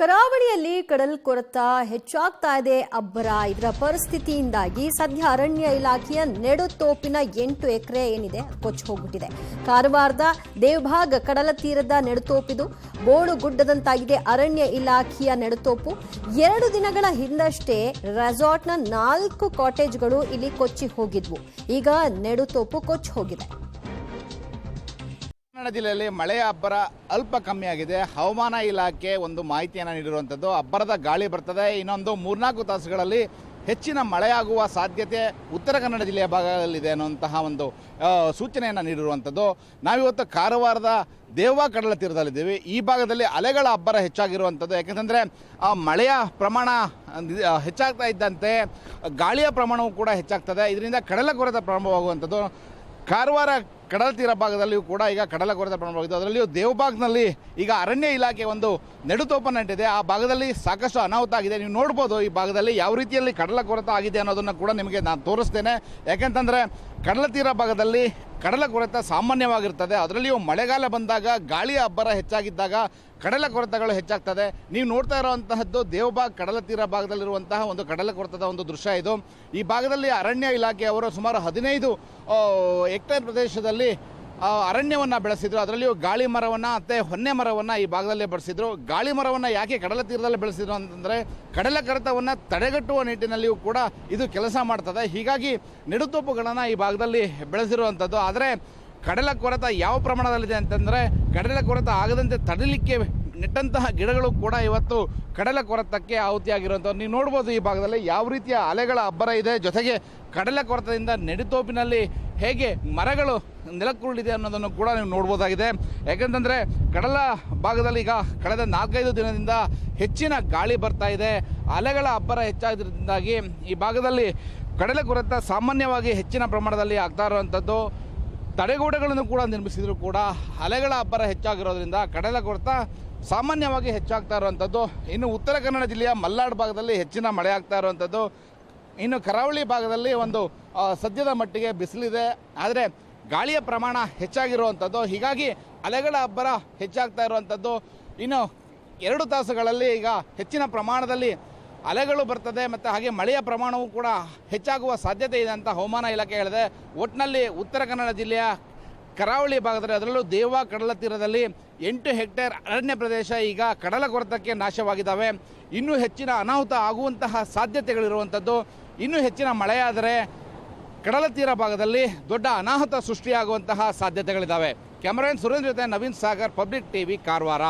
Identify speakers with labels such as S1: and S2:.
S1: ಕರಾವಳಿಯಲ್ಲಿ ಕಡಲ್ ಕೊರೆತ ಹೆಚ್ಚಾಗ್ತಾ ಇದೆ. ಅಬ್ಬರ ಇದರ ಪರಿಸ್ಥಿತಿಯಿಂದಾಗಿ ಸದ್ಯ ಅರಣ್ಯ ಇಲಾಖೆಯ ನೆಡುತೋಪಿನ 8 ಎಕರೆ ಏನಿದೆ ಕೊಚ್ಚಿ ಹೋಗ್ಬಿಟ್ಟಿದೆ. ಕಾರವಾರದ ದೇವಭಾಗ ಕಡಲ ತೀರದ ನೆಡುತೋಪಿದು ಬೋಳುಗುಡ್ಡದಂತಾಗಿದೆ. ಅರಣ್ಯ ಇಲಾಖೆಯ ನೆಡುತೋಪು 2 ದಿನಗಳ ಹಿಂದಷ್ಟೇ ರೆಸಾರ್ಟ್ನ 4 ಕಾಟೇಜ್ಗಳು ಇಲ್ಲಿ ಕೊಚ್ಚಿ ಹೋಗಿದ್ವು. ಈಗ ನೆಡುತೋಪು ಕೊಚ್ಚಿ ಹೋಗಿದೆ.
S2: ಕನ್ನಡ ಜಿಲ್ಲೆಯಲ್ಲಿ ಮಳೆಯ ಅಬ್ಬರ ಅಲ್ಪ ಕಮ್ಮಿ ಆಗಿದೆ. ಹವಾಮಾನ ಇಲಾಖೆ ಒಂದು ಮಾಹಿತಿಯನ್ನು ನೀಡಿರುವಂಥದ್ದು, ಅಬ್ಬರದ ಗಾಳಿ ಬರ್ತದೆ, ಇನ್ನೊಂದು 3-4 ತಾಸುಗಳಲ್ಲಿ ಹೆಚ್ಚಿನ ಮಳೆಯಾಗುವ ಸಾಧ್ಯತೆ ಉತ್ತರ ಕನ್ನಡ ಜಿಲ್ಲೆಯ ಭಾಗದಲ್ಲಿದೆ ಅನ್ನುವಂತಹ ಒಂದು ಸೂಚನೆಯನ್ನು ನೀಡಿರುವಂಥದ್ದು. ನಾವಿವತ್ತು ಕಾರವಾರದ ದೇವಭಾಗ ಕಡಲ ತೀರದಲ್ಲಿದ್ದೀವಿ. ಈ ಭಾಗದಲ್ಲಿ ಅಲೆಗಳ ಅಬ್ಬರ ಹೆಚ್ಚಾಗಿರುವಂಥದ್ದು. ಯಾಕೆಂತಂದರೆ ಮಳೆಯ ಪ್ರಮಾಣ ಹೆಚ್ಚಾಗ್ತಾ ಇದ್ದಂತೆ ಗಾಳಿಯ ಪ್ರಮಾಣವೂ ಕೂಡ ಹೆಚ್ಚಾಗ್ತದೆ. ಇದರಿಂದ ಕಡಲ ಕೊರೆತ ಪ್ರಾರಂಭವಾಗುವಂಥದ್ದು. ಕಾರವಾರ ಕಡಲ ತೀರ ಭಾಗದಲ್ಲಿಯೂ ಕೂಡ ಈಗ ಕಡಲ ಕೊರೆತ ಪ್ರಾರಂಭವಾಗಿದೆ. ಅದರಲ್ಲಿಯೂ ದೇವಭಾಗದಲ್ಲಿ ಈಗ ಅರಣ್ಯ ಇಲಾಖೆ ಒಂದು ನೆಡುತೋಪನ್ನು ಇಟ್ಟಿದೆ. ಆ ಭಾಗದಲ್ಲಿ ಸಾಕಷ್ಟು ಅನಾಹುತ ಆಗಿದೆ. ನೀವು ನೋಡ್ಬೋದು ಈ ಭಾಗದಲ್ಲಿ ಯಾವ ರೀತಿಯಲ್ಲಿ ಕಡಲ ಕೊರೆತ ಆಗಿದೆ ಅನ್ನೋದನ್ನು ಕೂಡ ನಿಮಗೆ ನಾನು ತೋರಿಸ್ತೇನೆ. ಯಾಕೆಂತಂದರೆ ಕಡಲ ತೀರ ಭಾಗದಲ್ಲಿ ಕಡಲ ಕೊರೆತ ಸಾಮಾನ್ಯವಾಗಿರ್ತದೆ. ಅದರಲ್ಲಿಯೂ ಮಳೆಗಾಲ ಬಂದಾಗ ಗಾಳಿಯ ಅಬ್ಬರ ಹೆಚ್ಚಾಗಿದ್ದಾಗ ಕಡಲ ಕೊರೆತಗಳು ಹೆಚ್ಚಾಗ್ತದೆ. ನೀವು ನೋಡ್ತಾ ಇರುವಂತಹದ್ದು ದೇವಭಾಗ ಕಡಲ ತೀರ ಭಾಗದಲ್ಲಿರುವಂತಹ ಒಂದು ಕಡಲ ಕೊರೆತದ ಒಂದು ದೃಶ್ಯ ಇದು. ಈ ಭಾಗದಲ್ಲಿ ಅರಣ್ಯ ಇಲಾಖೆಯವರು ಸುಮಾರು 15 ಹೆಕ್ಟೇರ್ ಪ್ರದೇಶದಲ್ಲಿ ಅರಣ್ಯವನ್ನು ಬೆಳೆಸಿದ್ರು. ಅದರಲ್ಲಿಯೂ ಗಾಳಿ ಮರವನ್ನು ಮತ್ತು ಹೊನ್ನೆ ಮರವನ್ನು ಈ ಭಾಗದಲ್ಲಿ ಬೆಳೆಸಿದ್ರು. ಗಾಳಿ ಮರವನ್ನು ಯಾಕೆ ಕಡಲ ತೀರದಲ್ಲಿ ಬೆಳೆಸಿದ್ರು ಅಂತಂದರೆ ಕಡಲ ಕೊರೆತವನ್ನು ತಡೆಗಟ್ಟುವ ನಿಟ್ಟಿನಲ್ಲಿಯೂ ಕೂಡ ಇದು ಕೆಲಸ ಮಾಡ್ತದೆ. ಹೀಗಾಗಿ ನೆಡುತೋಪುಗಳನ್ನು ಈ ಭಾಗದಲ್ಲಿ ಬೆಳೆಸಿರುವಂಥದ್ದು. ಆದರೆ ಕಡಲ ಕೊರೆತ ಯಾವ ಪ್ರಮಾಣದಲ್ಲಿದೆ ಅಂತಂದರೆ ಕಡಲ ಕೊರೆತ ಆಗದಂತೆ ತಡೆಯಲಿಕ್ಕೆ ನೆಟ್ಟಂತಹ ಗಿಡಗಳು ಕೂಡ ಇವತ್ತು ಕಡಲ ಕೊರೆತಕ್ಕೆ ಆಹುತಿಯಾಗಿರುವಂಥದ್ದು. ನೀವು ನೋಡ್ಬೋದು ಈ ಭಾಗದಲ್ಲಿ ಯಾವ ರೀತಿಯ ಅಲೆಗಳ ಅಬ್ಬರ ಇದೆ. ಜೊತೆಗೆ ಕಡಲ ಕೊರೆತದಿಂದ ನೆಡುತೋಪಿನಲ್ಲಿ ಹೇಗೆ ಮರಗಳು ನೆಲಕ್ಕುರುಳಿದೆ ಅನ್ನೋದನ್ನು ಕೂಡ ನೀವು ನೋಡ್ಬೋದಾಗಿದೆ. ಯಾಕೆಂತಂದರೆ ಕಡಲ ಭಾಗದಲ್ಲಿ ಈಗ ಕಳೆದ 4-5 ದಿನದಿಂದ ಹೆಚ್ಚಿನ ಗಾಳಿ ಬರ್ತಾ ಇದೆ. ಅಲೆಗಳ ಅಬ್ಬರ ಹೆಚ್ಚಾಗಿರೋದ್ರಿಂದಾಗಿ ಈ ಭಾಗದಲ್ಲಿ ಕಡಲ ಕೊರೆತ ಸಾಮಾನ್ಯವಾಗಿ ಹೆಚ್ಚಿನ ಪ್ರಮಾಣದಲ್ಲಿ ಆಗ್ತಾ ಇರುವಂಥದ್ದು. ತಡೆಗೋಡೆಗಳನ್ನು ಕೂಡ ನಿರ್ಮಿಸಿದರೂ ಕೂಡ ಅಲೆಗಳ ಅಬ್ಬರ ಹೆಚ್ಚಾಗಿರೋದ್ರಿಂದ ಕಡಲ ಕೊರೆತ ಸಾಮಾನ್ಯವಾಗಿ ಹೆಚ್ಚಾಗ್ತಾ ಇರುವಂಥದ್ದು. ಇನ್ನು ಉತ್ತರ ಕನ್ನಡ ಜಿಲ್ಲೆಯ ಮಲ್ನಾಡು ಭಾಗದಲ್ಲಿ ಹೆಚ್ಚಿನ ಮಳೆ ಆಗ್ತಾ ಇರುವಂಥದ್ದು. ಇನ್ನು ಕರಾವಳಿ ಭಾಗದಲ್ಲಿ ಒಂದು ಸದ್ಯದ ಮಟ್ಟಿಗೆ ಬಿಸಿಲಿದೆ, ಆದರೆ ಗಾಳಿಯ ಪ್ರಮಾಣ ಹೆಚ್ಚಾಗಿರುವಂಥದ್ದು. ಹೀಗಾಗಿ ಅಲೆಗಳ ಅಬ್ಬರ ಹೆಚ್ಚಾಗ್ತಾ ಇರುವಂಥದ್ದು. ಇನ್ನು 2 ತಾಸುಗಳಲ್ಲಿ ಈಗ ಹೆಚ್ಚಿನ ಪ್ರಮಾಣದಲ್ಲಿ ಅಲೆಗಳು ಬರ್ತದೆ ಮತ್ತು ಹಾಗೆ ಮಳೆಯ ಪ್ರಮಾಣವೂ ಕೂಡ ಹೆಚ್ಚಾಗುವ ಸಾಧ್ಯತೆ ಇದೆ ಅಂತ ಹವಾಮಾನ ಇಲಾಖೆ ಹೇಳಿದೆ. ಒಟ್ಟಿನಲ್ಲಿ ಉತ್ತರ ಕನ್ನಡ ಜಿಲ್ಲೆಯ ಕರಾವಳಿ ಭಾಗದಲ್ಲಿ ಅದರಲ್ಲೂ ದೇವಭಾಗ ಕಡಲ ತೀರದಲ್ಲಿ 8 ಹೆಕ್ಟೇರ್ ಅರಣ್ಯ ಪ್ರದೇಶ ಈಗ ಕಡಲ ಕೊರೆತಕ್ಕೆ ನಾಶವಾಗಿದ್ದಾವೆ. ಇನ್ನೂ ಹೆಚ್ಚಿನ ಅನಾಹುತ ಆಗುವಂತಹ ಸಾಧ್ಯತೆಗಳಿರುವಂಥದ್ದು. ಇನ್ನೂ ಹೆಚ್ಚಿನ ಮಳೆಯಾದರೆ ಕಡಲ ತೀರ ಭಾಗದಲ್ಲಿ ದೊಡ್ಡ ಅನಾಹುತ ಸೃಷ್ಟಿಯಾಗುವಂತಹ ಸಾಧ್ಯತೆಗಳಿದ್ದಾವೆ. ಕ್ಯಾಮರಾಮನ್ ಸುರೇಂದ್ರ ಜೊತೆ ನವೀನ್ ಸಾಗರ್, ಪಬ್ಲಿಕ್ ಟಿವಿ, ಕಾರವಾರ.